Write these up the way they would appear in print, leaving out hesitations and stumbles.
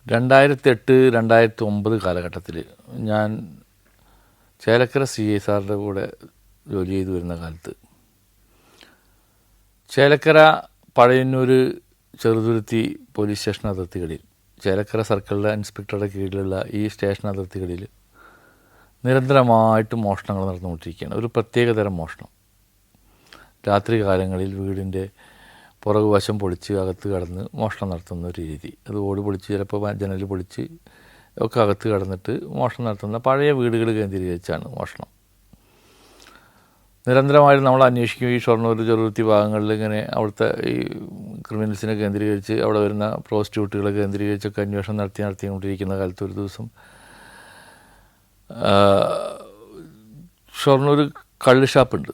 2008 2009 കാലഘട്ടത്തിൽ ഞാൻ ചേലക്കര CI സാറിൻ്റെ കൂടെ ജോലി ചെയ്തു വരുന്ന കാലത്ത് ചേലക്കര പഴയന്നൂർ ചെറുതുരുത്തി പോലീസ് സ്റ്റേഷൻ അതിർത്തികളിൽ ചേലക്കര സർക്കിളിലെ ഇൻസ്പെക്ടറുടെ കീഴിലുള്ള ഈ സ്റ്റേഷൻ അതിർത്തികളിൽ നിരന്തരമായിട്ട് മോഷണങ്ങൾ നടന്നുകൊണ്ടിരിക്കുകയാണ്. ഒരു പ്രത്യേകതരം മോഷണം. രാത്രി കാലങ്ങളിൽ വീടിൻ്റെ പുറകുവശം പൊളിച്ച് അകത്ത് കടന്ന് മോഷണം നടത്തുന്ന ഒരു രീതി. അത് ഓട് പൊളിച്ച് ചിലപ്പോൾ ജനൽ പൊളിച്ച് ഒക്കെ അകത്ത് കടന്നിട്ട് മോഷണം നടത്തുന്ന പഴയ വീടുകൾ കേന്ദ്രീകരിച്ചാണ് മോഷണം. നിരന്തരമായിട്ട് നമ്മൾ അന്വേഷിക്കും. ഈ ഷൊർണൂർ ചെറുതുരുത്തി ഭാഗങ്ങളിൽ ഇങ്ങനെ അവിടുത്തെ ഈ ക്രിമിനൽസിനെ കേന്ദ്രീകരിച്ച് അവിടെ വരുന്ന പ്രോസ്റ്റിറ്റ്യൂട്ടുകളെ കേന്ദ്രീകരിച്ചൊക്കെ അന്വേഷണം നടത്തിക്കൊണ്ടിരിക്കുന്ന കാലത്ത് ഒരു ദിവസം ഷൊർണൂർ കള്ള് ഷാപ്പുണ്ട്.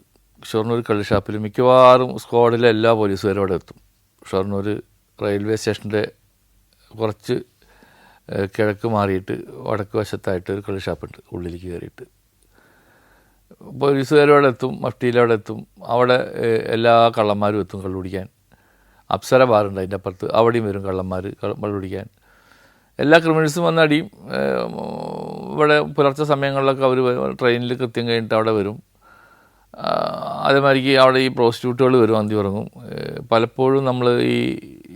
ഷൊർണൂർ കള്ള് ഷാപ്പിൽ മിക്കവാറും സ്ക്വാഡിലെ എല്ലാ പോലീസുകാരും അവിടെ എത്തും. ഷൊർണൂർ റെയിൽവേ സ്റ്റേഷൻ്റെ കുറച്ച് കിഴക്ക് മാറിയിട്ട് വടക്ക് വശത്തായിട്ട് ഒരു കള്ള് ഷാപ്പുണ്ട്. ഉള്ളിലേക്ക് കയറിയിട്ട് പോലീസുകാരവിടെ എത്തും, മഫ്റ്റിയിലവിടെ എത്തും. അവിടെ എല്ലാ കള്ളന്മാരും എത്തും കള്ളു കുടിക്കാൻ. അപ്സര ബാറുണ്ട് അതിൻ്റെ അപ്പുറത്ത്, അവിടെയും വരും കള്ളന്മാർ കള്ളു കുടിക്കാൻ. എല്ലാ ക്രിമിനൽസും വന്നടിയും. ഇവിടെ പുലർച്ചെ സമയങ്ങളിലൊക്കെ അവർ ട്രെയിനിൽ കൃത്യം കഴിഞ്ഞിട്ട് അവിടെ വരും. അതേമാതിരിക്ക് അവിടെ ഈ പ്രോസ്റ്റിറ്റ്യൂട്ടുകൾ വരും, അന്തി ഉറങ്ങും. പലപ്പോഴും നമ്മൾ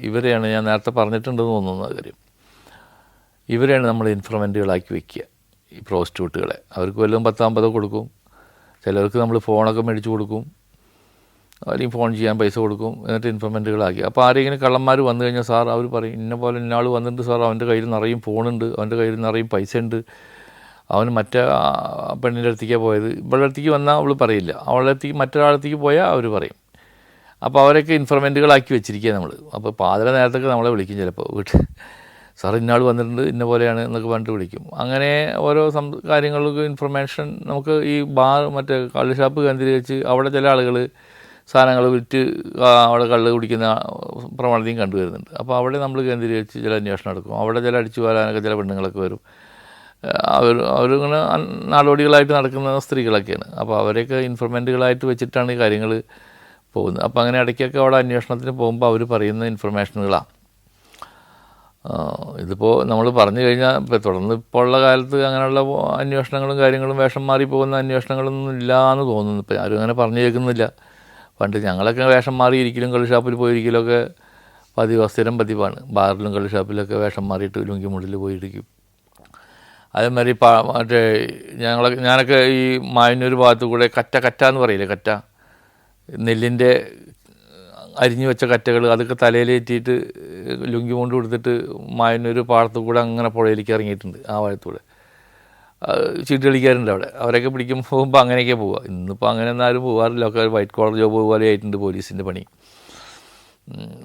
ഇവരെയാണ് ഞാൻ നേരത്തെ പറഞ്ഞിട്ടുണ്ടെന്ന് തോന്നുന്ന കാര്യം, ഇവരെയാണ് നമ്മൾ ഇൻഫർമെൻറ്റുകളാക്കി വയ്ക്കുക, ഈ പ്രോസ്റ്റിറ്റ്യൂട്ടുകളെ. അവർക്ക് വല്ലതും 10-50 കൊടുക്കും. ചിലർക്ക് നമ്മൾ ഫോണൊക്കെ മേടിച്ച് കൊടുക്കും, അല്ലെങ്കിൽ ഫോൺ ചെയ്യാൻ പൈസ കൊടുക്കും. എന്നിട്ട് ഇൻഫർമെൻറ്റുകളാക്കി. അപ്പോൾ ആരെങ്കിലും കള്ളന്മാർ വന്നു കഴിഞ്ഞാൽ സാർ അവർ പറയും ഇന്ന പോലെ ഇന്നാൾ വന്നിട്ടുണ്ട് സാർ, അവൻ്റെ കയ്യിൽ നിറയും ഫോണുണ്ട്, അവൻ്റെ കയ്യിൽ നിറയും പൈസ ഉണ്ട്, അവൻ മറ്റേ പെണ്ണിൻ്റെ അടുത്തേക്കാണ് പോയത്. ഇവളുടെ അടുത്തേക്ക് വന്നാൽ അവൾ പറയില്ല, അവളുടെ അടുത്തേക്ക് മറ്റൊരാളത്തേക്ക് പോയാൽ അവർ പറയും. അപ്പോൾ അവരൊക്കെ ഇൻഫർമെൻറ്റുകളാക്കി വെച്ചിരിക്കുക നമ്മൾ. അപ്പോൾ പാതിര നേരത്തൊക്കെ നമ്മളെ വിളിക്കും ചിലപ്പോൾ വീട്ടിൽ, സാർ ഇന്നാൾ വന്നിട്ടുണ്ട് ഇന്ന പോലെയാണ് എന്നൊക്കെ പറഞ്ഞിട്ട് വിളിക്കും. അങ്ങനെ ഓരോ കാര്യങ്ങൾക്ക് ഇൻഫർമേഷൻ നമുക്ക് ഈ മറ്റേ കള്ള് ഷാപ്പ് കേന്ദ്രീകരിച്ച് അവിടെ ചില ആളുകൾ സാധനങ്ങൾ വിറ്റ് അവിടെ കള്ള് കുടിക്കുന്ന പ്രവണതയും കണ്ടുവരുന്നുണ്ട്. അപ്പോൾ അവിടെ നമ്മൾ കേന്ദ്രീകരിച്ച് ചില അന്വേഷണം നടക്കും. അവിടെ ചില അടിച്ചു വരാനൊക്കെ ചില പെണ്ണുങ്ങളൊക്കെ വരും. അവരിങ്ങനെ നാടോടികളായിട്ട് നടക്കുന്ന സ്ത്രീകളൊക്കെയാണ്. അപ്പോൾ അവരെയൊക്കെ ഇൻഫർമെൻറ്റുകളായിട്ട് വെച്ചിട്ടാണ് ഈ കാര്യങ്ങൾ പോകുന്നത്. അപ്പോൾ അങ്ങനെ ഇടയ്ക്കൊക്കെ അവിടെ അന്വേഷണത്തിന് പോകുമ്പോൾ അവർ പറയുന്ന ഇൻഫർമേഷനുകളാണ്. ഇതിപ്പോൾ നമ്മൾ പറഞ്ഞു കഴിഞ്ഞാൽ തുടർന്ന് ഇപ്പോൾ ഉള്ള കാലത്ത് അങ്ങനെയുള്ള അന്വേഷണങ്ങളും കാര്യങ്ങളും വേഷം മാറി പോകുന്ന അന്വേഷണങ്ങളൊന്നും ഇല്ല എന്ന് തോന്നുന്നു. ഇപ്പോൾ ആരും അങ്ങനെ പറഞ്ഞു കേൾക്കുന്നില്ല. പണ്ട് ഞങ്ങളൊക്കെ വേഷം മാറിയിരിക്കലും കള്ള് ഷാപ്പിൽ പോയിരിക്കലൊക്കെ സ്ഥിരം പതിവാണ്. ബാറിലും കള്ള് ഷാപ്പിലൊക്കെ വേഷം മാറിയിട്ട് ലുങ്കി മുള്ളിൽ പോയിരിക്കും. അതേമാതിരി മറ്റേ ഞാനൊക്കെ ഈ മായന്നൂർ ഭാഗത്തു കൂടെ കറ്റ എന്ന് പറയില്ലേ, കറ്റ, നെല്ലിൻ്റെ അരിഞ്ഞു വെച്ച കറ്റകൾ അതൊക്കെ തലയിലേറ്റിയിട്ട് ലുങ്കി കൊണ്ട് കൊടുത്തിട്ട് മായന്നൂർ പാടത്തു കൂടെ അങ്ങനെ പുഴയിലേക്ക് ഇറങ്ങിയിട്ടുണ്ട്. ആ വഴത്തൂടെ ചീട്ട് കളിക്കാറുണ്ട് അവിടെ. അവരൊക്കെ പോകുമ്പോൾ അങ്ങനെയൊക്കെ പോവുക. ഇന്നിപ്പോൾ അങ്ങനെ ഒന്നും ആരും പോകാറില്ല. ഒക്കെ വൈറ്റ് കോളർ ജോബ് പോലെ ആയിട്ടുണ്ട് പോലീസിൻ്റെ പണി.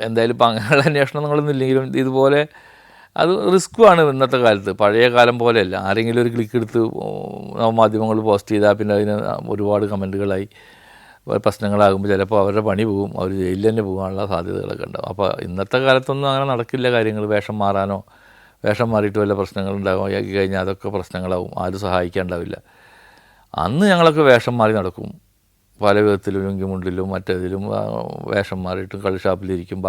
എന്തായാലും ഇപ്പോൾ അങ്ങനെയുള്ള അന്വേഷണങ്ങളൊന്നും ഇല്ലെങ്കിലും ഇതുപോലെ അത് റിസ്ക്കുമാണ് ഇന്നത്തെ കാലത്ത്. പഴയ കാലം പോലെയല്ല. ആരെങ്കിലും ഒരു ക്ലിക്ക് എടുത്ത് നവമാധ്യമങ്ങൾ പോസ്റ്റ് ചെയ്താൽ പിന്നെ അതിന് ഒരുപാട് കമൻറ്റുകളായി പ്രശ്നങ്ങളാകുമ്പോൾ ചിലപ്പോൾ അവരുടെ പണി പോകും, അവർ ജയിലിൽ തന്നെ പോകാനുള്ള സാധ്യതകളൊക്കെ ഉണ്ടാകും. അപ്പോൾ ഇന്നത്തെ കാലത്തൊന്നും അങ്ങനെ നടക്കില്ല കാര്യങ്ങൾ. വേഷം മാറാനോ വേഷം മാറിയിട്ട് വല്ല പ്രശ്നങ്ങളുണ്ടാക്കി കഴിഞ്ഞാൽ അതൊക്കെ പ്രശ്നങ്ങളാവും, ആരും സഹായിക്കാനുണ്ടാവില്ല. അന്ന് ഞങ്ങളൊക്കെ വേഷം മാറി നടക്കും. പല വിധത്തിലും ലുങ്കിമുണ്ടിലും മറ്റേതിലും വേഷം മാറിയിട്ടും കള്ള് ഷാപ്പിലിരിക്കും,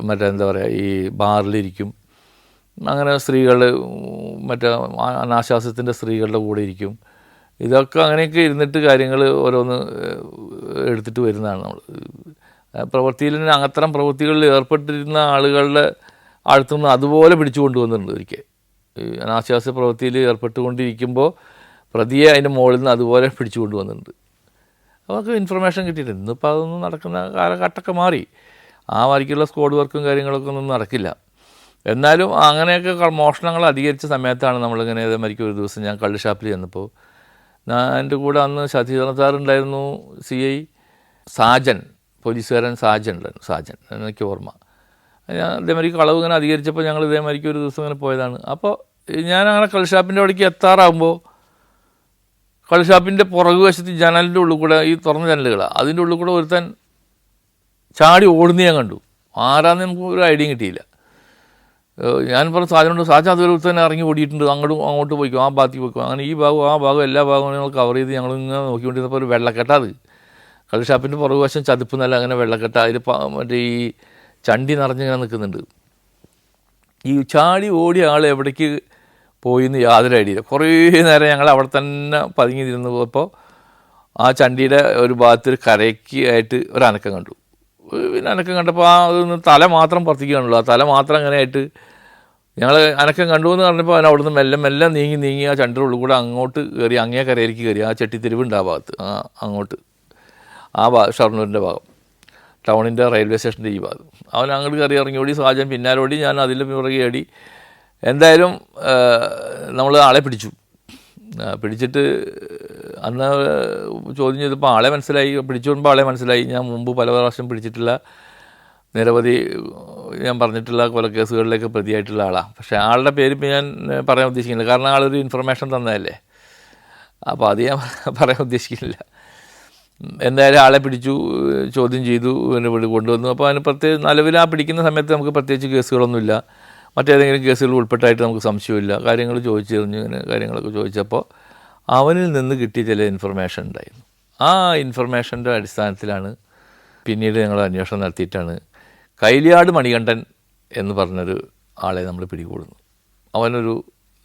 മറ്റേ എന്താ പറയുക ഈ ബാറിലിരിക്കും. അങ്ങനെ സ്ത്രീകൾ മറ്റേ അനാശാസ്യത്തിൻ്റെ സ്ത്രീകളുടെ കൂടെ ഇരിക്കും. ഇതൊക്കെ അങ്ങനെയൊക്കെ ഇരുന്നിട്ട് കാര്യങ്ങൾ ഓരോന്ന് എടുത്തിട്ട് വരുന്നതാണ് നമ്മൾ. പ്രവൃത്തിയിൽ അത്തരം പ്രവൃത്തികളിൽ ഏർപ്പെട്ടിരുന്ന ആളുകളുടെ അടുത്തുനിന്ന് അതുപോലെ പിടിച്ചു കൊണ്ടുവന്നിട്ടുണ്ട്. ഒരിക്കൽ അനാശാസ്യ പ്രവൃത്തിയിൽ ഏർപ്പെട്ടുകൊണ്ടിരിക്കുമ്പോൾ പ്രതിയെ അതിൻ്റെ മുകളിൽ നിന്ന് അതുപോലെ പിടിച്ചു കൊണ്ടുവന്നിട്ടുണ്ട്. അവർക്ക് ഇൻഫർമേഷൻ കിട്ടിയിട്ടുണ്ട്. ഇന്നിപ്പോൾ അതൊന്നും നടക്കുന്ന കാലഘട്ടമൊക്കെ മാറി. ആ വരിക്കുള്ള സ്ക്വാഡ് വർക്കും കാര്യങ്ങളൊക്കെ ഒന്നും നടക്കില്ല. എന്നാലും അങ്ങനെയൊക്കെ മോഷണങ്ങൾ അധികരിച്ച സമയത്താണ് നമ്മളിങ്ങനെ ഇതേമാതിരിക്കും ഒരു ദിവസം ഞാൻ കള്ള് ഷാപ്പിൽ ചെന്നപ്പോൾ എൻ്റെ കൂടെ അന്ന് ശശീന്ദ്രൻ സാറുണ്ടായിരുന്നു, CI സാജൻ, പോലീസുകാരൻ സാജൻ ഉണ്ടായിരുന്നു. സാജൻ എനിക്ക് ഓർമ്മ. ഞാൻ ഇതേമാതിരിക്ക് കളവ് ഇങ്ങനെ അധികരിച്ചപ്പോൾ ഞങ്ങൾ ഇതേമാതിരിക്ക് ഒരു ദിവസം ഇങ്ങനെ പോയതാണ്. അപ്പോൾ ഞാൻ അങ്ങനെ കള്ള് ഷാപ്പിൻ്റെ അവിടേക്ക് എത്താറാകുമ്പോൾ കള്ള് ഷാപ്പിൻ്റെ പുറകു വശത്ത് ജനലിൻ്റെ ഉള്ളിൽ കൂടെ, ഈ തുറന്ന ജനലുകളാണ്, അതിൻ്റെ ഉള്ളിൽ കൂടെ ഒരുത്തൻ ചാടി ഓടുന്ന ഞാൻ കണ്ടു. ആരാന്ന് നമുക്ക് ഒരു ഐഡിയയും കിട്ടിയില്ല. ഞാൻ പറഞ്ഞു സാധനമുണ്ട്, സാധനം അതുവരെ തന്നെ ഇറങ്ങി ഓടിയിട്ടുണ്ട്, അങ്ങോട്ട് പോയിക്കും, ആ ഭാഗത്തേക്ക് പോയിക്കും. അങ്ങനെ ഈ ഭാഗവും ആ ഭാഗവും എല്ലാ ഭാഗവും ഞങ്ങൾ കവർ ചെയ്ത് ഞങ്ങളിങ്ങനെ നോക്കിക്കൊണ്ടിരുന്നപ്പോൾ ഒരു വെള്ളക്കെട്ട, അത് കള്ള് ഷാപ്പിൻ്റെ പുറകുവശം ചതുപ്പ് നല്ല അങ്ങനെ വെള്ളക്കെട്ട, അതിൽ മറ്റേ ഈ ചണ്ടി നിറഞ്ഞിങ്ങനെ നിൽക്കുന്നുണ്ട്. ഈ ചാടി ഓടിയ ആൾ എവിടേക്ക് പോയിന്ന് യാതൊരു ഐഡിയ ഇല്ല. കുറേ നേരം ഞങ്ങൾ അവിടെ തന്നെ പതുങ്ങി ഇരുന്ന് പോയപ്പോൾ ആ ചണ്ടിയുടെ ഒരു ഭാഗത്ത് ഒരു കരയ്ക്ക് ആയിട്ട് ഒരനക്കം കണ്ടു. പിന്നെ അനക്കം കണ്ടപ്പോൾ അതൊന്ന് തല മാത്രം പുറത്തേക്ക് കാണുള്ളൂ. ആ തല മാത്രം അങ്ങനെ ആയിട്ട് ഞങ്ങൾ അനക്കം കണ്ടു എന്ന് പറഞ്ഞപ്പോൾ അവൻ അവിടുന്ന് മെല്ലെ മെല്ലെ നീങ്ങി ആ ചണ്ടിയുടെ ഉള്ളിൽ കൂടെ അങ്ങോട്ട് കയറി, അങ്ങേ കരയിലേക്ക് കയറി. ആ ചെട്ടിത്തെരുവുണ്ട് ആ ഭാഗത്ത്, അങ്ങോട്ട് ഷൊർണൂരിൻ്റെ ഭാഗം, ടൗണിൻ്റെ റെയിൽവേ സ്റ്റേഷൻ്റെ ഈ ഭാഗം. അവൻ അങ്ങോട്ട് കയറി ഇറങ്ങിയോടി, സാജൻ പിന്നാലോടി, ഞാൻ അതിൽ പിറകെ ഓടി. എന്തായാലും നമ്മൾ ആളെ പിടിച്ചിട്ട് അന്ന് ചോദ്യം ചെയ്തപ്പോൾ ആളെ മനസ്സിലായി. പിടിച്ചുകൊണ്ടുമ്പോൾ ആളെ മനസ്സിലായി. ഞാൻ മുമ്പ് പല പ്രാവശ്യം പിടിച്ചിട്ടുള്ള നിരവധി ഞാൻ പറഞ്ഞിട്ടുള്ള കൊലക്കേസുകളിലേക്ക് പ്രതിയായിട്ടുള്ള ആളാണ്. പക്ഷേ ആളുടെ പേര് ഇപ്പോൾ ഞാൻ പറയാൻ ഉദ്ദേശിക്കുന്നില്ല, കാരണം ആളൊരു ഇൻഫർമേഷൻ തന്നതല്ലേ. അപ്പോൾ അത് ഞാൻ പറയാൻ ഉദ്ദേശിക്കുന്നില്ല. എന്തായാലും ആളെ പിടിച്ചു, ചോദ്യം ചെയ്തു, പിന്നെ കൊണ്ടുവന്നു. അപ്പോൾ അതിന് നിലവിൽ ആ പിടിക്കുന്ന സമയത്ത് നമുക്ക് പ്രത്യേകിച്ച് കേസുകളൊന്നുമില്ല, മറ്റേതെങ്കിലും കേസുകൾ ഉൾപ്പെട്ടായിട്ട് നമുക്ക് സംശയമില്ല. കാര്യങ്ങൾ ചോദിച്ചറിഞ്ഞു, ഇങ്ങനെ കാര്യങ്ങളൊക്കെ ചോദിച്ചപ്പോൾ അവനിൽ നിന്ന് കിട്ടിയ ചില ഇൻഫർമേഷൻ ഉണ്ടായിരുന്നു. ആ ഇൻഫർമേഷൻ്റെ അടിസ്ഥാനത്തിലാണ് പിന്നീട് ഞങ്ങൾ അന്വേഷണം നടത്തിയിട്ടാണ് കൈലിയാട് മണികണ്ഠൻ എന്ന് പറഞ്ഞൊരു ആളെ നമ്മൾ പിടികൂടുന്നു. അവനൊരു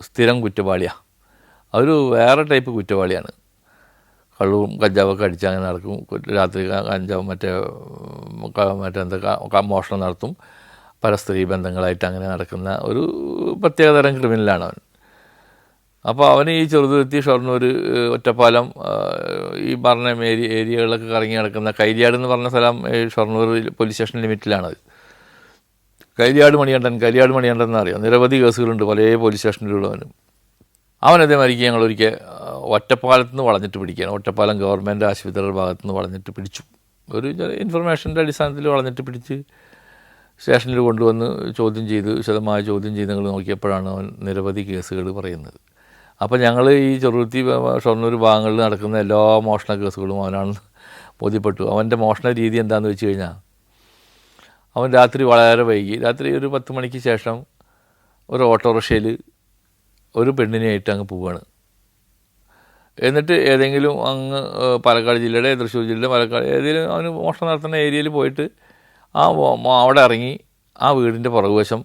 സ്ഥിരം കുറ്റവാളിയാണ്. അതൊരു വേറെ ടൈപ്പ് കുറ്റവാളിയാണ്. കള്ളവും കഞ്ചാവൊക്കെ അടിച്ച് അങ്ങനെ നടക്കും. രാത്രി കഞ്ചാവ് മറ്റെന്തൊക്കെ മോഷണം നടത്തും. പരസ്ത്രീ ബന്ധങ്ങളായിട്ട് അങ്ങനെ നടക്കുന്ന ഒരു പ്രത്യേകതരം ക്രിമിനലാണ് അവൻ. അപ്പോൾ അവന് ഈ ചെറുതുരുത്തി, ഷൊർണൂർ, ഒറ്റപ്പാലം, ഈ പറഞ്ഞ ഏരിയകളിലൊക്കെ കറങ്ങി നടക്കുന്ന കൈലിയാട് എന്ന് പറഞ്ഞ സ്ഥലം ഷൊർണൂർ പോലീസ് സ്റ്റേഷൻ ലിമിറ്റിലാണത്. കൈലിയാട് മണികണ്ഠൻ എന്നറിയാം. നിരവധി കേസുകളുണ്ട് പല പോലീസ് സ്റ്റേഷനിലുള്ളവനും. അവനതേമാതിരിക്ക് ഞങ്ങളൊരിക്കൽ ഒറ്റപ്പാലത്ത് നിന്ന് വളഞ്ഞിട്ട് പിടിക്കുകയാണ്. ഒറ്റപ്പാലം ഗവൺമെൻറ് ആശുപത്രിയുടെ ഭാഗത്തു നിന്ന് വളഞ്ഞിട്ട് പിടിച്ചു. ഒരു ഇൻഫർമേഷൻ്റെ അടിസ്ഥാനത്തിൽ വളഞ്ഞിട്ട് പിടിച്ച് സ്റ്റേഷനിൽ കൊണ്ടുവന്ന് വിശദമായ ചോദ്യം ചെയ്ത് ഞങ്ങൾ നോക്കിയപ്പോഴാണ് അവൻ നിരവധി കേസുകൾ പറയുന്നത്. അപ്പോൾ ഞങ്ങൾ ഈ ചെറുതുരുത്തി, ഷൊർണൂർ ഭാഗങ്ങളിൽ നടക്കുന്ന എല്ലാ മോഷണ കേസുകളും അവനാണെന്ന് ബോധ്യപ്പെട്ടു. അവൻ്റെ മോഷണ രീതി എന്താണെന്ന് വെച്ച് കഴിഞ്ഞാൽ, അവൻ രാത്രി വളരെ വൈകി, രാത്രി ഒരു 10 മണിക്ക് ശേഷം ഒരു ഓട്ടോറിക്ഷയിൽ ഒരു പെണ്ണിനെയായിട്ട് അങ്ങ് പോവുകയാണ്. എന്നിട്ട് ഏതെങ്കിലും അങ്ങ് പാലക്കാട് ജില്ലയുടെ, തൃശ്ശൂർ ജില്ലയുടെ, പാലക്കാട് ഏതെങ്കിലും അവന് മോഷണം നടത്തുന്ന ഏരിയയിൽ പോയിട്ട് അവിടെ ഇറങ്ങി ആ വീടിൻ്റെ പുറകുവശം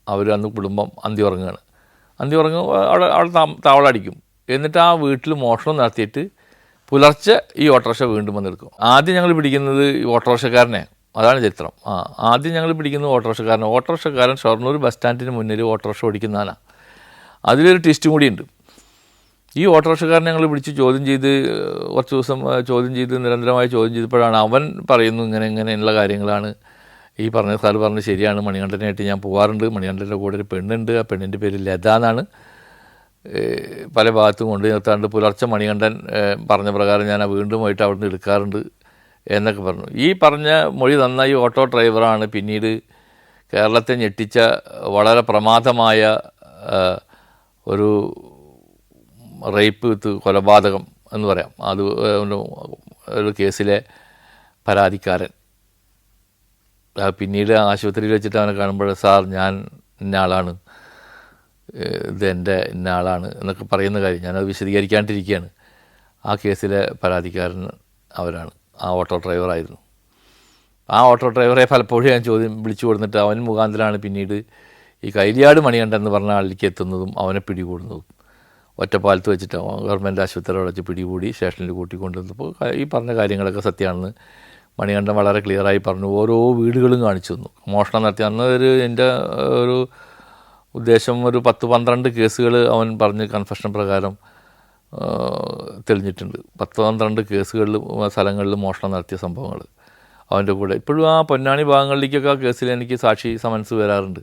അവർ അന്ന് കുടുംബം അന്തി ഉറങ്ങും. അവിടെ താവളടിക്കും. എന്നിട്ട് ആ വീട്ടിൽ മോഷണം നടത്തിയിട്ട് പുലർച്ചെ ഈ ഓട്ടോറിക്ഷ വീണ്ടും വന്നെടുക്കും. ആദ്യം ഞങ്ങൾ പിടിക്കുന്നത് ഈ ഓട്ടോറിക്ഷക്കാരനെ, അതാണ് ചരിത്രം. ആദ്യം ഞങ്ങൾ പിടിക്കുന്നത് ഓട്ടോറിക്ഷക്കാരൻ ഷൊർണൂർ ബസ് സ്റ്റാൻഡിന് മുന്നിൽ ഓട്ടോറിക്ഷ ഓടിക്കുന്നതാണ്. അതിലൊരു ട്വിസ്റ്റും കൂടിയുണ്ട്. ഈ ഓട്ടോറിക്ഷക്കാരനെ ഞങ്ങൾ പിടിച്ച് കുറച്ച് ദിവസം നിരന്തരമായി ചോദ്യം ചെയ്തപ്പോഴാണ് അവൻ പറയുന്നു, ഇങ്ങനെയുള്ള കാര്യങ്ങളാണ് ഈ സാർ പറഞ്ഞ് ശരിയാണ്, മണികണ്ഠനായിട്ട് ഞാൻ പോകാറുണ്ട്, മണികണ്ഠൻ്റെ കൂടെ ഒരു പെണ്ണുണ്ട്, ആ പെണ്ണിൻ്റെ പേര് ലത എന്നാണ്, പല ഭാഗത്തും കൊണ്ടു നിർത്താറുണ്ട്, പുലർച്ചെ മണികണ്ഠൻ പറഞ്ഞ പ്രകാരം ഞാൻ വീണ്ടും പോയിട്ട് അവിടെ നിന്ന് എടുക്കാറുണ്ട് എന്നൊക്കെ പറഞ്ഞു. ഈ പറഞ്ഞ മൊഴി തന്ന ഈ ഓട്ടോ ഡ്രൈവറാണ് പിന്നീട് കേരളത്തെ ഞെട്ടിച്ച വളരെ പ്രമാദമായ ഒരു റേപ്പ് വിത്ത് കൊലപാതകം എന്ന് പറയാം, അത് ഒരു കേസിലെ പരാതിക്കാരൻ. പിന്നീട് ആശുപത്രിയിൽ വെച്ചിട്ട് അവനെ കാണുമ്പോൾ, സാർ ഞാൻ ഇന്ന ആളാണ്, ഇതെൻ്റെ ഇന്ന ആളാണ് എന്നൊക്കെ പറയുന്ന കാര്യം ഞാനത് വിശദീകരിക്കാണ്ടിരിക്കുകയാണ്. ആ കേസിലെ പരാതിക്കാരൻ അവരാണ്, ആ ഓട്ടോ ഡ്രൈവറായിരുന്നു. ആ ഓട്ടോ ഡ്രൈവറെ പലപ്പോഴും ഞാൻ വിളിച്ചു കൊടുത്തിട്ട് അവൻ മുഖാന്തരമാണ് പിന്നീട് ഈ കൈലിയാട് മണികണ്ഠൻ എന്ന് പറഞ്ഞ ആളിലേക്ക് എത്തുന്നതും അവനെ പിടികൂടുന്നതും. ഒറ്റപ്പാലത്ത് വെച്ചിട്ട് ഗവൺമെൻറ് ആശുപത്രിയോട് വെച്ച് പിടികൂടി സ്റ്റേഷനിൽ കൂട്ടിക്കൊണ്ടുവന്നപ്പോൾ ഈ പറഞ്ഞ കാര്യങ്ങളൊക്കെ സത്യമാണെന്ന് മണികണ്ഠൻ വളരെ ക്ലിയറായി പറഞ്ഞു. ഓരോ വീടുകളും കാണിച്ചു തന്നു. മോഷണം നടത്തി അന്ന് എൻ്റെ ഒരു ഉദ്ദേശം ഒരു 10-12 കേസുകൾ അവൻ പറഞ്ഞ് കൺഫെഷൻ പ്രകാരം തെളിഞ്ഞിട്ടുണ്ട്. 10-12 കേസുകളിൽ സ്ഥലങ്ങളിൽ മോഷണം നടത്തിയ സംഭവങ്ങൾ അവൻ്റെ കൂടെ. ഇപ്പോഴും ആ പൊന്നാനി ഭാഗങ്ങളിലേക്കൊക്കെ ആ കേസിൽ എനിക്ക് സാക്ഷി സമൻസ് വരാറുണ്ട്.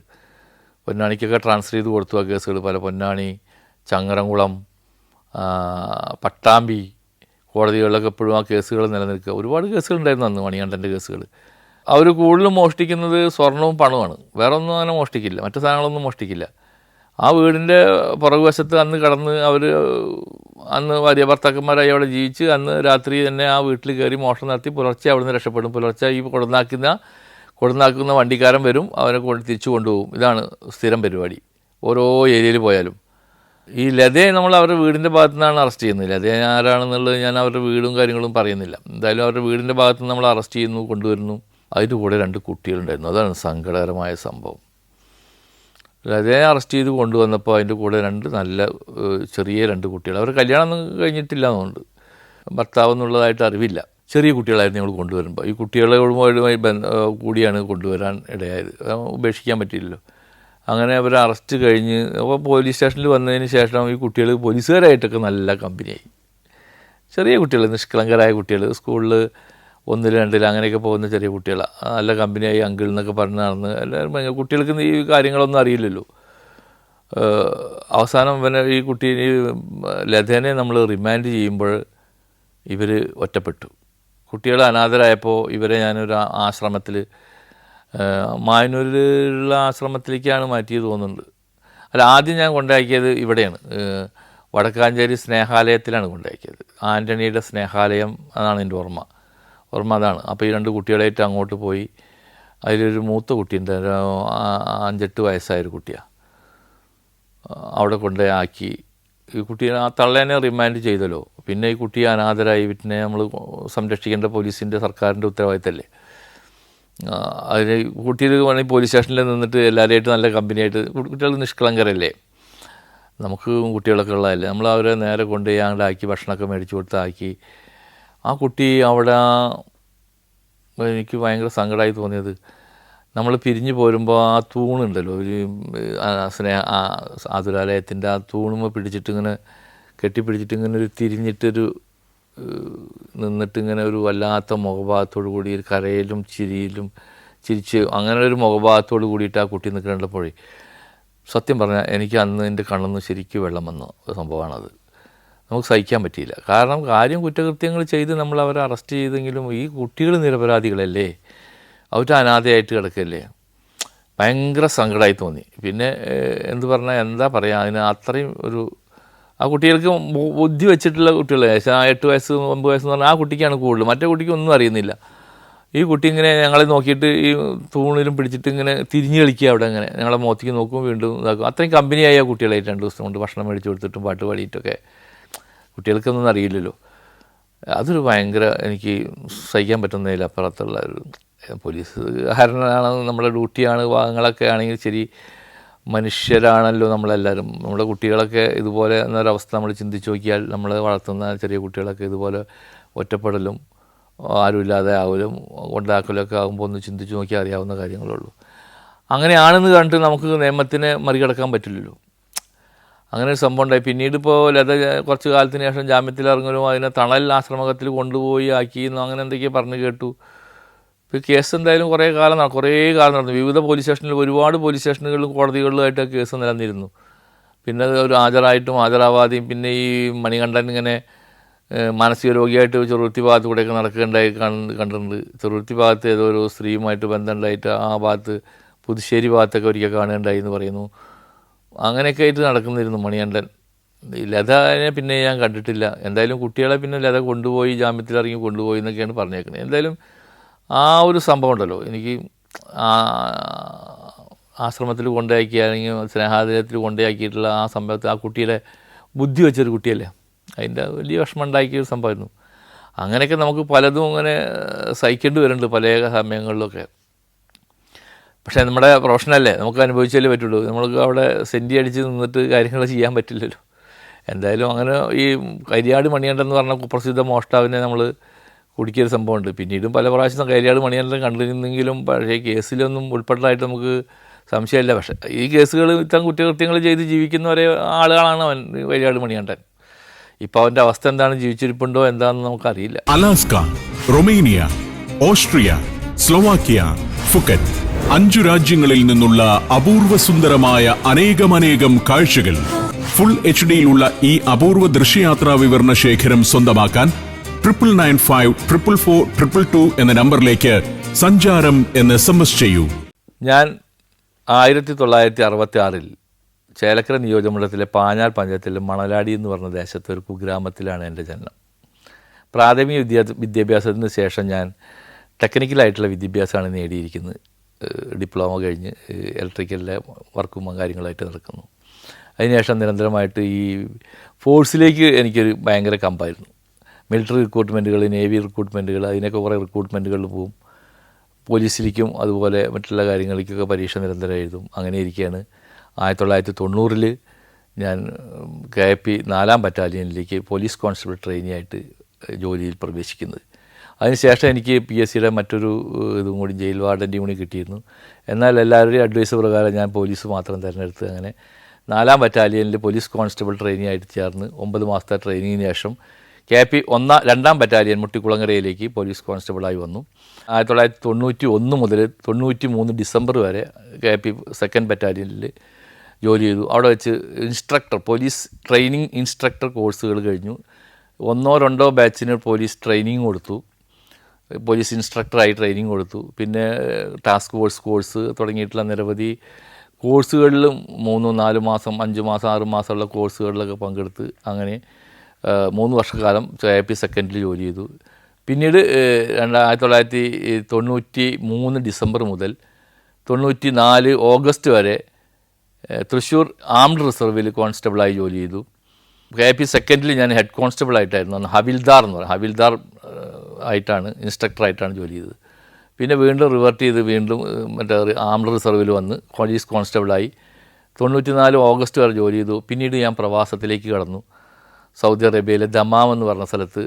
പൊന്നാനിക്കൊക്കെ ട്രാൻസ്ഫർ ചെയ്ത് കൊടുത്തു ആ കേസുകൾ. പല പൊന്നാനി, ചങ്ങരംകുളം, പട്ടാമ്പി കോടതികളിലൊക്കെ എപ്പോഴും ആ കേസുകൾ നിലനിൽക്കുക. ഒരുപാട് കേസുകളുണ്ടായിരുന്നു അന്ന് മണികണ്ഠൻ്റെ കേസുകൾ. അവർ കൂടുതലും മോഷ്ടിക്കുന്നത് സ്വർണവും പണവുമാണ്, വേറെ ഒന്നും അങ്ങനെ മോഷ്ടിക്കില്ല, മറ്റു സാധനങ്ങളൊന്നും മോഷ്ടിക്കില്ല. ആ വീടിൻ്റെ പുറകുവശത്ത് അന്ന് കടന്ന് അന്ന് ഭാര്യ ഭർത്താക്കന്മാരായി അവിടെ ജീവിച്ച് അന്ന് രാത്രി തന്നെ ആ വീട്ടിൽ കയറി മോഷണം നടത്തി പുലർച്ചെ അവിടെ നിന്ന് രക്ഷപ്പെടും. പുലർച്ചെ ഈ കൊടുന്നാക്കുന്ന വണ്ടിക്കാരൻ വരും, അവനെ തിരിച്ചു കൊണ്ടുപോകും. ഇതാണ് സ്ഥിരം പരിപാടി ഓരോ ഏരിയയിൽ പോയാലും. ഈ ലതയെ നമ്മൾ അവരുടെ വീടിൻ്റെ ഭാഗത്തു നിന്നാണ് അറസ്റ്റ് ചെയ്യുന്നത്. ലത ആരാണെന്നുള്ളത് ഞാൻ അവരുടെ വീടും കാര്യങ്ങളും പറയുന്നില്ല. എന്തായാലും അവരുടെ വീടിൻ്റെ ഭാഗത്ത് നിന്ന് നമ്മൾ അറസ്റ്റ് ചെയ്യുന്നു, കൊണ്ടുവരുന്നു. അതിൻ്റെ കൂടെ 2 കുട്ടികളുണ്ടായിരുന്നു. അതാണ് സങ്കടകരമായ സംഭവം. ലതയെ അറസ്റ്റ് ചെയ്ത് കൊണ്ടുവന്നപ്പോൾ അതിൻ്റെ കൂടെ ചെറിയ രണ്ട് കുട്ടികൾ. അവർ കല്യാണം കഴിഞ്ഞിട്ടില്ല എന്നുണ്ട്, ഭർത്താവ് എന്നുള്ളതായിട്ട് അറിവില്ല. ചെറിയ കുട്ടികളായിരുന്നു ഞങ്ങൾ കൊണ്ടുവരുമ്പോൾ. ഈ കുട്ടികളുമായി കൂടിയാണ് കൊണ്ടുവരാൻ ഇടയായത്. ഉപേക്ഷിക്കാൻ പറ്റില്ലല്ലോ. അങ്ങനെ അവർ അറസ്റ്റ് കഴിഞ്ഞ് അപ്പോൾ പോലീസ് സ്റ്റേഷനിൽ വന്നതിന് ശേഷം ഈ കുട്ടികൾ പോലീസുകാരായിട്ടൊക്കെ നല്ല കമ്പനിയായി. ചെറിയ കുട്ടികൾ, നിഷ്കളങ്കരായ കുട്ടികൾ, സ്കൂളിൽ 1, 2 അങ്ങനെയൊക്കെ പോകുന്ന ചെറിയ കുട്ടികളാണ്. നല്ല കമ്പനിയായി അങ്കിൾ എന്നൊക്കെ പറഞ്ഞ് നടന്ന് എല്ലാവരും കുട്ടികൾക്ക് ഈ കാര്യങ്ങളൊന്നും അറിയില്ലല്ലോ. അവസാനം ഈ ലതേനെ നമ്മൾ റിമാൻഡ് ചെയ്യുമ്പോൾ ഇവർ ഒറ്റപ്പെട്ടു. കുട്ടികൾ അനാഥരായപ്പോൾ ഇവരെ ഞാനൊരു ആശ്രമത്തിൽ, മായന്നൂരിലുള്ള ആശ്രമത്തിലേക്കാണ് മാറ്റിയത് തോന്നുന്നുണ്ട്. ആദ്യം ഞാൻ കൊണ്ടാക്കിയത് ഇവിടെയാണ്, വടക്കാഞ്ചേരി സ്നേഹാലയത്തിലാണ് കൊണ്ടാക്കിയത്. ആൻ്റണിയുടെ സ്നേഹാലയം അതാണ് എൻ്റെ ഓർമ്മ അതാണ്. അപ്പോൾ ഈ 2 കുട്ടികളായിട്ട് അങ്ങോട്ട് പോയി. അതിലൊരു മൂത്ത കുട്ടിയുണ്ട്, 5-8 വയസ്സായൊരു കുട്ടിയാണ്. അവിടെ കൊണ്ടാക്കി ഈ കുട്ടിയെ, ആ തള്ളേനെ റിമാൻഡ് ചെയ്തല്ലോ. പിന്നെ ഈ കുട്ടിയെ അനാഥരായി, പിന്നെ നമ്മൾ സംരക്ഷിക്കേണ്ട പോലീസിൻ്റെ, സർക്കാരിൻ്റെ ഉത്തരവാദിത്തമല്ലേ. അതിന് കുട്ടികൾ വേണമെങ്കിൽ പോലീസ് സ്റ്റേഷനിൽ നിന്നിട്ട് എല്ലാവരുമായിട്ട് നല്ല കമ്പനിയായിട്ട്, കുട്ടികൾ നിഷ്കളങ്കരല്ലേ, നമുക്ക് കുട്ടികളൊക്കെ ഉള്ളതല്ലേ, നമ്മൾ അവരെ നേരെ കൊണ്ടുപോയി അങ്ങോട്ടാക്കി ഭക്ഷണമൊക്കെ മേടിച്ച് കൊടുത്താക്കി. ആ കുട്ടി അവിടെ, എനിക്ക് ഭയങ്കര സങ്കടമായി തോന്നിയത്, നമ്മൾ പിരിഞ്ഞു പോരുമ്പോൾ ആ തൂണുണ്ടല്ലോ, ഒരു ആതുരാലയത്തിൻ്റെ ആ തൂണുമ്പോൾ പിടിച്ചിട്ടിങ്ങനെ കെട്ടിപ്പിടിച്ചിട്ടിങ്ങനെ ഒരു തിരിഞ്ഞിട്ടൊരു നിന്നിട്ടിങ്ങനെ ഒരു വല്ലാത്ത മുഖഭാഗത്തോടു കൂടി ഒരു കരയിലും ചിരിച്ച് അങ്ങനെ ഒരു മുഖഭാഗത്തോട് കൂടിയിട്ട് ആ കുട്ടി നിൽക്കേണ്ടപ്പോഴേ സത്യം പറഞ്ഞാൽ എനിക്ക് അന്ന് എൻ്റെ കണ്ണിന്ന് ശരിക്കും വെള്ളം വന്ന സംഭവമാണത്. നമുക്ക് സഹിക്കാൻ പറ്റിയില്ല. കാരണം കുറ്റകൃത്യങ്ങൾ ചെയ്ത് നമ്മൾ അവരെ അറസ്റ്റ് ചെയ്തെങ്കിലും ഈ കുട്ടികൾ നിരപരാധികളല്ലേ, അവർ അനാഥയായിട്ട് കിടക്കല്ലേ. ഭയങ്കര സങ്കടമായി തോന്നി. പിന്നെ എന്താ പറയുക, അതിന് അത്രയും ആ കുട്ടികൾക്ക് ബുദ്ധി വെച്ചിട്ടുള്ള കുട്ടികളെ, 8 വയസ്സ് 9 വയസ്സെന്ന് പറഞ്ഞാൽ ആ കുട്ടിക്കാണ് കൂടുതൽ, മറ്റേ കുട്ടിക്ക് ഒന്നും അറിയുന്നില്ല. ഈ കുട്ടി ഇങ്ങനെ ഞങ്ങളെ നോക്കിയിട്ട് ഈ തൂണിലും പിടിച്ചിട്ട് ഇങ്ങനെ തിരിഞ്ഞ് കളിക്കുക, അവിടെ ഇങ്ങനെ ഞങ്ങളെ മുഖത്തേക്ക് നോക്കും, വീണ്ടും ഇതാക്കും. അത്രയും കമ്പനിയായ കുട്ടികളായിട്ട് 2 ദിവസം കൊണ്ട് ഭക്ഷണം മേടിച്ച് കൊടുത്തിട്ടും പാട്ട് പാടിയിട്ടൊക്കെ. കുട്ടികൾക്കൊന്നും അറിയില്ലല്ലോ. അതൊരു ഭയങ്കര, എനിക്ക് സഹിക്കാൻ പറ്റുന്നതിലപ്പുറത്തുള്ള പോലീസുകാരനാണ്, നമ്മുടെ ഡ്യൂട്ടിയാണ്. ഭാഗങ്ങളൊക്കെ ആണെങ്കിൽ ശരി, മനുഷ്യരാണല്ലോ നമ്മളെല്ലാവരും. നമ്മുടെ കുട്ടികളൊക്കെ ഇതുപോലെ എന്നൊരവസ്ഥ നമ്മൾ ചിന്തിച്ച് നോക്കിയാൽ, നമ്മൾ വളർത്തുന്ന ചെറിയ കുട്ടികളൊക്കെ ഇതുപോലെ ഒറ്റപ്പെടലും ആരുമില്ലാതെ ആവലും കൊണ്ടാക്കലൊക്കെ ആകുമ്പോൾ ഒന്ന് ചിന്തിച്ച് നോക്കിയാൽ അറിയാവുന്ന കാര്യങ്ങളുള്ളൂ. അങ്ങനെയാണെന്ന് കണ്ടിട്ട് നമുക്ക് നിയമത്തിനെ മറികടക്കാൻ പറ്റില്ലല്ലോ. അങ്ങനെ ഒരു സംഭവം ഉണ്ടായി. പിന്നീട് ഇപ്പോൾ ലത കുറച്ച് കാലത്തിന് ശേഷം ജാമ്യത്തിൽ ഇറങ്ങലും അതിനെ തണൽ ആശ്രമത്തിൽ കൊണ്ടുപോയി ആക്കിയെന്നോ അങ്ങനെ എന്തൊക്കെയോ പറഞ്ഞു കേട്ടു. ഇപ്പോൾ കേസ് എന്തായാലും കുറേ കാലം നടന്നു. വിവിധ പോലീസ് സ്റ്റേഷനിൽ, ഒരുപാട് പോലീസ് സ്റ്റേഷനുകളിലും കോടതികളിലുമായിട്ട് കേസ് നിലനിന്നിരുന്നു. പിന്നെ ഒരു ഹാജരാവാതെയും, പിന്നെ ഈ മണികണ്ഠൻ ഇങ്ങനെ മാനസിക രോഗിയായിട്ട് ചെറുത്തി ഭാഗത്ത് കൂടെയൊക്കെ നടക്കുകയുണ്ടായി കണ്ടിട്ടുണ്ട്. ചെറുത്തി ഭാഗത്ത് ഏതോ ഒരു സ്ത്രീയുമായിട്ട് ബന്ധമുണ്ടായിട്ട് ആ ഭാഗത്ത് പുതുശ്ശേരി ഭാഗത്തൊക്കെ ഒരിക്കൽ കാണുകയുണ്ടായി എന്ന് പറയുന്നു. അങ്ങനെയൊക്കെ ആയിട്ട് നടക്കുന്നിരുന്നു മണികണ്ഠൻ. ലതനെ പിന്നെ ഞാൻ കണ്ടിട്ടില്ല. എന്തായാലും കുട്ടികളെ പിന്നെ ലത കൊണ്ടുപോയി, ജാമ്യത്തിലിറങ്ങി കൊണ്ടുപോയി എന്നൊക്കെയാണ് പറഞ്ഞേക്കുന്നത്. എന്തായാലും ആ ഒരു സംഭവം ഉണ്ടല്ലോ, എനിക്ക് ആശ്രമത്തിൽ കൊണ്ടാക്കി, അല്ലെങ്കിൽ സ്നേഹാലയത്തിൽ കൊണ്ടാക്കിയിട്ടുള്ള ആ സംഭവത്തിൽ ആ കുട്ടിയുടെ ബുദ്ധി വെച്ചൊരു കുട്ടിയല്ലേ, അതിൻ്റെ വലിയ വിഷമം ഉണ്ടാക്കിയൊരു സംഭവമായിരുന്നു. അങ്ങനെയൊക്കെ നമുക്ക് പലതും അങ്ങനെ സഹിക്കേണ്ടി വരുന്നുണ്ട് പല സമയങ്ങളിലൊക്കെ. പക്ഷേ നമ്മുടെ പ്രൊഫഷനല്ലേ, നമുക്ക് അനുഭവിച്ചാലേ പറ്റുള്ളൂ. നമ്മൾക്ക് അവിടെ സെൻറ്റി അടിച്ച് നിന്നിട്ട് കാര്യങ്ങൾ ചെയ്യാൻ പറ്റില്ലല്ലോ. എന്തായാലും അങ്ങനെ ഈ കരിയാട് മണികണ്ഠൻ പറഞ്ഞ കുപ്രസിദ്ധ മോഷ്ടാവിനെ നമ്മൾ കുടുക്കിയൊരു സംഭവമുണ്ട്. പിന്നീടും പല പ്രാവശ്യം കരിയാട് മണികണ്ഠൻ കണ്ടിരുന്നെങ്കിലും പക്ഷേ കേസിലൊന്നും ഉൾപ്പെട്ടതായിട്ട് നമുക്ക് സംശയമില്ല. പക്ഷേ ഈ കേസുകൾ ഇത്തരം കുറ്റകൃത്യങ്ങൾ ചെയ്ത് ജീവിക്കുന്ന ഒരേ ആളുകളാണ് അവൻ, കരിയാട് മണികണ്ഠൻ. ഇപ്പോൾ അവൻ്റെ അവസ്ഥ എന്താണ്, ജീവിച്ചിരിപ്പുണ്ടോ എന്താണെന്ന് നമുക്കറിയില്ല. Alaska, Romania, Austria, Slovakia, Phuket 5 രാജ്യങ്ങളിൽ നിന്നുള്ള അപൂർവ സുന്ദരമായ അനേകം കാഴ്ചകൾ. ഫുൾ HDയിലുള്ള ഈ അപൂർവ ദൃശ്യയാത്രാ വിവരണ ശേഖരം സ്വന്തമാക്കാൻ 99544422 എന്ന നമ്പറിലേക്ക് സഞ്ചാരം എന്ന് SMS ചെയ്യൂ. ഞാൻ 1966 ചേലക്കര നിയോജകമണ്ഡലത്തിലെ പാഞ്ഞാൽ പഞ്ചായത്തിലെ മണലാടി എന്ന് പറഞ്ഞ ദേശത്തെ ഒരു കുഗ്രാമത്തിലാണ് എൻ്റെ ജനനം. പ്രാഥമിക വിദ്യാഭ്യാസത്തിന് ശേഷം ഞാൻ ടെക്നിക്കലായിട്ടുള്ള വിദ്യാഭ്യാസമാണ് നേടിയിരിക്കുന്നത്. ഡിപ്ലോമ കഴിഞ്ഞ് ഇലക്ട്രിക്കലിലെ വർക്കും കാര്യങ്ങളായിട്ട് നടക്കുന്നു. അതിനുശേഷം നിരന്തരമായിട്ട് ഈ ഫോഴ്സിലേക്ക് എനിക്കൊരു ഭയങ്കര കമ്പായിരുന്നു. മിലിറ്ററി റിക്രൂട്ട്മെൻറ്റുകൾ, നേവി റിക്രൂട്ട്മെൻറ്റുകൾ, അതിനൊക്കെ കുറേ റിക്രൂട്ട്മെൻറ്റുകളിൽ പോവും. പോലീസിലേക്കും അതുപോലെ മറ്റുള്ള കാര്യങ്ങളിലേക്കൊക്കെ പരീക്ഷ നിരന്തരം എഴുതും. അങ്ങനെ ഇരിക്കുകയാണ് 1990 ഞാൻ KP 4-ാം ബറ്റാലിയനിലേക്ക് പോലീസ് കോൺസ്റ്റബിൾ ട്രെയിനിയായിട്ട് ജോലിയിൽ പ്രവേശിക്കുന്നത്. അതിനുശേഷം എനിക്ക് PSCയുടെ മറ്റൊരു ഇതും കൂടി ജയിൽ വാർഡൻ്റെയും കൂടി കിട്ടിയിരുന്നു. എന്നാൽ എല്ലാവരുടെയും അഡ്വൈസ് പ്രകാരം ഞാൻ പോലീസ് മാത്രം തിരഞ്ഞെടുത്ത് അങ്ങനെ 4-ാം ബറ്റാലിയനിൽ പോലീസ് കോൺസ്റ്റബിൾ ട്രെയിനിയായിട്ട് ചേർന്ന് 9 മാസത്തെ ട്രെയിനിങ്ങിന് ശേഷം KP 2-ാം ബറ്റാലിയൻ മുട്ടിക്കുളങ്ങരയിലേക്ക് പോലീസ് കോൺസ്റ്റബിളായി വന്നു. 1991 മുതൽ 93 ഡിസംബർ വരെ KP 2nd ബറ്റാലിയനിൽ ജോലി ചെയ്തു. അവിടെ വെച്ച് ഇൻസ്ട്രക്ടർ പോലീസ് ട്രെയിനിങ് ഇൻസ്ട്രക്ടർ കോഴ്സുകൾ കഴിഞ്ഞു. 1-2 ബാച്ചിന് പോലീസ് ട്രെയിനിങ് കൊടുത്തു, പോലീസ് ഇൻസ്ട്രക്ടറായി ട്രെയിനിങ് കൊടുത്തു. പിന്നെ ടാസ്ക് ഫോഴ്സ് കോഴ്സ് തുടങ്ങിയിട്ടുള്ള നിരവധി കോഴ്സുകളിലും 3, 4 മാസം, 5 മാസം, 6 മാസമുള്ള കോഴ്സുകളിലൊക്കെ പങ്കെടുത്ത് അങ്ങനെ 3 വർഷക്കാലം KP 2nd ജോലി ചെയ്തു. പിന്നീട് 1993 ഡിസംബർ മുതൽ 94 ഓഗസ്റ്റ് വരെ തൃശ്ശൂർ ആംഡ് റിസർവിൽ കോൺസ്റ്റബിളായി ജോലി ചെയ്തു. KP 2nd ഞാൻ ഹെഡ് കോൺസ്റ്റബിൾ ആയിട്ടായിരുന്നു, അന്ന് ഹവിൽദാർ എന്ന് പറയും, ഹവിൽദാർ ആയിട്ടാണ് ഇൻസ്ട്രക്ടറായിട്ടാണ് ജോലി ചെയ്തത്. പിന്നെ വീണ്ടും റിവേർട്ട് ചെയ്ത് വീണ്ടും മറ്റേ ആംഡ് റിസർവിൽ വന്ന് പോലീസ് കോൺസ്റ്റബിളായി 94 ഓഗസ്റ്റ് വരെ ജോലി ചെയ്തു. പിന്നീട് ഞാൻ പ്രവാസത്തിലേക്ക് കടന്നു. സൗദി അറേബ്യയിലെ ദമാം എന്ന് പറഞ്ഞ സ്ഥലത്ത്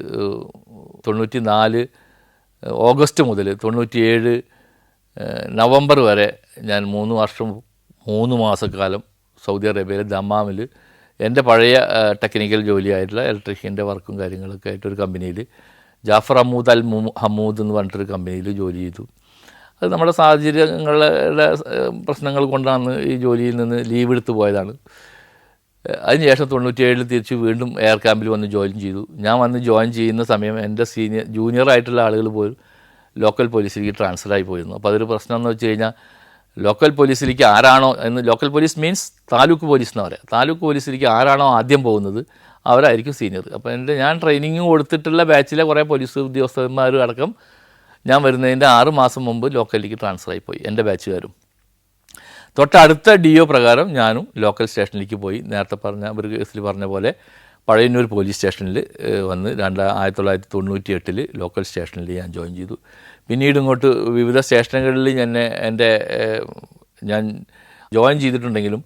94 ഓഗസ്റ്റ് മുതൽ 97 നവംബർ വരെ ഞാൻ 3 വർഷം 3 മാസക്കാലം സൗദി അറേബ്യയിലെ ദമാമിൽ എൻ്റെ പഴയ ടെക്നിക്കൽ ജോലിയായിട്ടുള്ള ഇലക്ട്രീഷ്യൻ്റെ വർക്കും കാര്യങ്ങളൊക്കെ ആയിട്ടൊരു കമ്പനിയിൽ ജാഫർ ഹമൂദ് അൽ ഹമൂദ് എന്ന് പറഞ്ഞിട്ടൊരു കമ്പനിയിൽ ജോലി ചെയ്തു. അത് നമ്മുടെ സാഹചര്യങ്ങളുടെ പ്രശ്നങ്ങൾ കൊണ്ടാണ് ഈ ജോലിയിൽ നിന്ന് ലീവ് എടുത്ത് പോയതാണ്. അതിനുശേഷം 97 തിരിച്ച് വീണ്ടും എയർ ക്യാമ്പിൽ വന്ന് ജോയിൻ ചെയ്തു. ഞാൻ വന്ന് ജോയിൻ ചെയ്യുന്ന സമയം എൻ്റെ ജൂനിയറായിട്ടുള്ള ആളുകൾ പോലും ലോക്കൽ പോലീസിലേക്ക് ട്രാൻസ്ഫറായി പോയിരുന്നു. അപ്പോൾ അതൊരു പ്രശ്നം എന്ന് വെച്ച് കഴിഞ്ഞാൽ ലോക്കൽ പോലീസിലേക്ക് ആരാണോ എന്ന്, local police means taluk police എന്ന് പറയാം, താലൂക്ക് പോലീസിലേക്ക് ആരാണോ ആദ്യം പോകുന്നത് അവരായിരിക്കും സീനിയർ. അപ്പോൾ ഞാൻ ട്രെയിനിങ് കൊടുത്തിട്ടുള്ള ബാച്ചിലെ കുറേ പോലീസ് ഉദ്യോഗസ്ഥന്മാരും അടക്കം ഞാൻ വരുന്നതിൻ്റെ 6 മാസം മുമ്പ് ലോക്കലിലേക്ക് ട്രാൻസ്ഫറായി പോയി, എൻ്റെ ബാച്ചുകാരും. തൊട്ടടുത്ത DO പ്രകാരം ഞാനും ലോക്കൽ സ്റ്റേഷനിലേക്ക് പോയി. നേരത്തെ പറഞ്ഞ ഒരു കേസിൽ പറഞ്ഞ പോലെ പഴയന്നൂർ പോലീസ് സ്റ്റേഷനിൽ വന്ന് 1998 ലോക്കൽ സ്റ്റേഷനിൽ ഞാൻ ജോയിൻ ചെയ്തു. പിന്നീട് ഇങ്ങോട്ട് വിവിധ സ്റ്റേഷനുകളിൽ ഞാൻ ജോയിൻ ചെയ്തിട്ടുണ്ടെങ്കിലും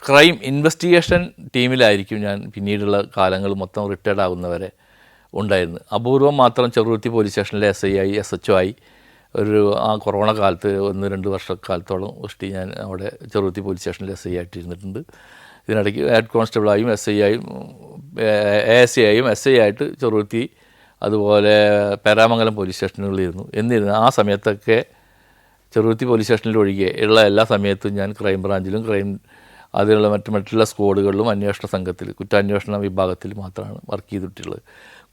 ക്രൈം ഇൻവെസ്റ്റിഗേഷൻ ടീമിലായിരിക്കും ഞാൻ പിന്നീടുള്ള കാലങ്ങൾ മൊത്തം റിട്ടയർഡ് ആകുന്നവരെ ഉണ്ടായിരുന്നു. അപൂർവം മാത്രം ചെറുതുരുത്തി പോലീസ് സ്റ്റേഷനിലെ SI ആയി SHO ആയി ഒരു ആ കൊറോണ കാലത്ത് 1-2 വർഷക്കാലത്തോളം ഞാൻ അവിടെ ചെറുതുരുത്തി പോലീസ് സ്റ്റേഷനിൽ SI ആയിട്ട് ഇരുന്നിട്ടുണ്ട്. ഇതിനിടയ്ക്ക് ഹെഡ് കോൺസ്റ്റബിളായും SI ആയും ASI ആയും SI ആയിട്ട് ചെറുതുരുത്തി അതുപോലെ പേരാമംഗലം പോലീസ് സ്റ്റേഷനുകളിലിരുന്നു. എന്നിരുന്നു ആ സമയത്തൊക്കെ ചെറുതുരുത്തി പോലീസ് സ്റ്റേഷനിൽ ഒഴികെ ഉള്ള എല്ലാ സമയത്തും ഞാൻ ക്രൈം ബ്രാഞ്ചിലും അതിലുള്ള മറ്റുള്ള സ്ക്വാഡുകളിലും അന്വേഷണ സംഘത്തിൽ കുറ്റാന്വേഷണ വിഭാഗത്തിൽ മാത്രമാണ് വർക്ക് ചെയ്തിട്ടുള്ളത്.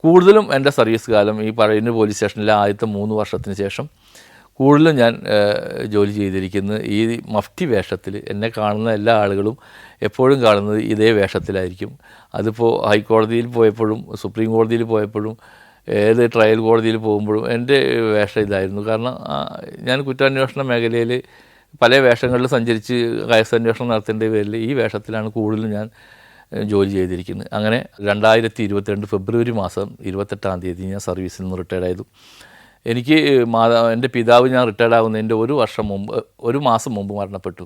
കൂടുതലും എൻ്റെ സർവീസ് കാലം ഈ പഴയന്നൂർ പോലീസ് സ്റ്റേഷനിലെ ആദ്യത്തെ 3 വർഷത്തിന് ശേഷം കൂടുതലും ഞാൻ ജോലി ചെയ്തിരിക്കുന്നത് ഈ മഫ്റ്റി വേഷത്തിൽ. എന്നെ കാണുന്ന എല്ലാ ആളുകളും എപ്പോഴും കാണുന്നത് ഇതേ വേഷത്തിലായിരിക്കും. അതിപ്പോൾ ഹൈക്കോടതിയിൽ പോയപ്പോഴും സുപ്രീം കോടതിയിൽ പോയപ്പോഴും ഏത് ട്രയൽ കോടതിയിൽ പോകുമ്പോഴും എൻ്റെ വേഷം ഇതായിരുന്നു. കാരണം ഞാൻ കുറ്റാന്വേഷണ മേഖലയിൽ പല വേഷങ്ങളിൽ സഞ്ചരിച്ച് കേസന്വേഷണം നടത്തേണ്ട പേരിൽ ഈ വേഷത്തിലാണ് കൂടുതലും ഞാൻ ജോലി ചെയ്തിരിക്കുന്നത്. അങ്ങനെ 2022 ഫെബ്രുവരി മാസം 28-ാം തീയതി ഞാൻ സർവീസിൽ നിന്ന് റിട്ടയർഡ് ആയതു. എനിക്ക് എൻ്റെ പിതാവ് ഞാൻ റിട്ടയർഡ് ആകുന്നതിൻ്റെ 1 മാസം മുമ്പ് മരണപ്പെട്ടു.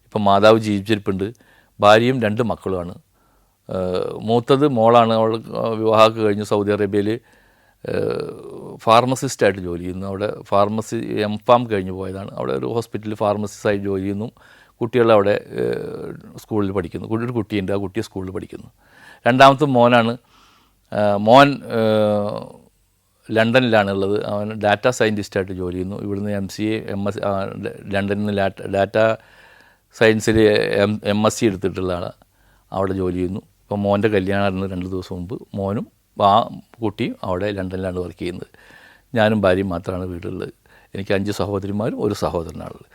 ഇപ്പം മാതാവ് ജീവിച്ചിരിപ്പുണ്ട്. ഭാര്യയും 2 മക്കളുമാണ്. മൂത്തത് മോളാണ്. അവൾ വിവാഹമൊക്കെ കഴിഞ്ഞ് സൗദി അറേബ്യയിൽ ഫാർമസിസ്റ്റായിട്ട് ജോലി ചെയ്യുന്നു. അവിടെ ഫാർമസി M.Pharm കഴിഞ്ഞ് പോയതാണ്. അവിടെ ഒരു ഹോസ്പിറ്റലിൽ ഫാർമസിസ്റ്റായി ജോലി ചെയ്യുന്നു. കുട്ടികളവിടെ സ്കൂളിൽ പഠിക്കുന്നു. ഒരു കുട്ടിയുണ്ട്, ആ കുട്ടി സ്കൂളിൽ പഠിക്കുന്നു. രണ്ടാമത്തെ മോനാണ്. മോൻ ലണ്ടനിലാണുള്ളത്. അവൻ ഡാറ്റാ സയൻറ്റിസ്റ്റായിട്ട് ജോലി ചെയ്യുന്നു. ഇവിടുന്ന് MCA MS ലണ്ടനിൽ നിന്ന് ഡാറ്റാ സയൻസിൽ MSc എടുത്തിട്ടുള്ളതാണ്. അവിടെ ജോലി ചെയ്യുന്നു. ഇപ്പോൾ മോൻ്റെ കല്യാണമായിരുന്നു 2 ദിവസം മുമ്പ്. മോനും ആ കുട്ടിയും അവിടെ ലണ്ടനിലാണ് വർക്ക് ചെയ്യുന്നത്. ഞാനും ഭാര്യയും മാത്രമാണ് വീട്ടിലുള്ളത്. എനിക്ക് 5 സഹോദരിമാരും 1 സഹോദരനാണുള്ളത്.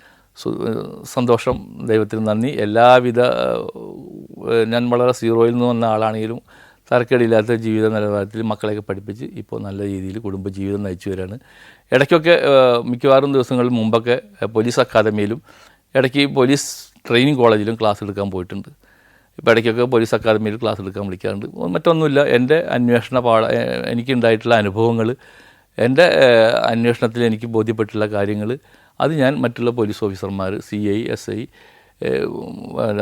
സന്തോഷം, ദൈവത്തിന് നന്ദി. എല്ലാവിധ ഞാൻ വളരെ സീറോയിൽ നിന്ന് വന്ന ആളാണെങ്കിലും തരക്കേടില്ലാത്ത ജീവിത നിലവാരത്തിൽ മക്കളെയൊക്കെ പഠിപ്പിച്ച് ഇപ്പോൾ നല്ല രീതിയിൽ കുടുംബജീവിതം നയിച്ചു വരികയാണ്. ഇടയ്ക്കൊക്കെ മിക്കവാറും ദിവസങ്ങളിൽ മുമ്പൊക്കെ പോലീസ് അക്കാദമിയിലും ഇടയ്ക്ക് പോലീസ് ട്രെയിനിങ് കോളേജിലും ക്ലാസ് എടുക്കാൻ പോയിട്ടുണ്ട്. ഇപ്പോൾ ഇടയ്ക്കൊക്കെ പോലീസ് അക്കാദമിയിൽ ക്ലാസ് എടുക്കാൻ വിളിക്കാറുണ്ട്. മറ്റൊന്നുമില്ല, എൻ്റെ എനിക്കുണ്ടായിട്ടുള്ള അനുഭവങ്ങൾ, എൻ്റെ അന്വേഷണത്തിൽ എനിക്ക് ബോധ്യപ്പെട്ടുള്ള കാര്യങ്ങൾ അത് ഞാൻ മറ്റുള്ള പോലീസ് ഓഫീസർമാർ, CI, SI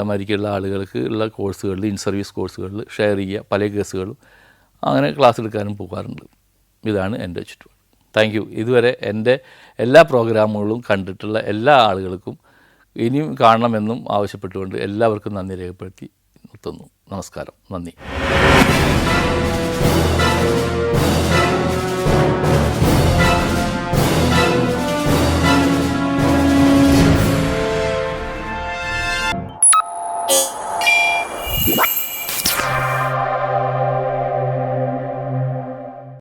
മരിക്കുള്ള ആളുകൾക്ക് ഉള്ള കോഴ്സുകളിൽ ഇൻ സർവീസ് കോഴ്സുകളിൽ ഷെയർ ചെയ്യുക, പല കേസുകളും അങ്ങനെ ക്ലാസ് എടുക്കാനും പോകാറുണ്ട്. ഇതാണ് എൻ്റെ ചുറ്റുപാട്. Thank you. ഇതുവരെ എൻ്റെ എല്ലാ പ്രോഗ്രാമുകളും കണ്ടിട്ടുള്ള എല്ലാ ആളുകൾക്കും ഇനിയും കാണണമെന്നും ആവശ്യപ്പെട്ടുകൊണ്ട് എല്ലാവർക്കും നന്ദി രേഖപ്പെടുത്തി നിർത്തുന്നു. നമസ്കാരം. നന്ദി.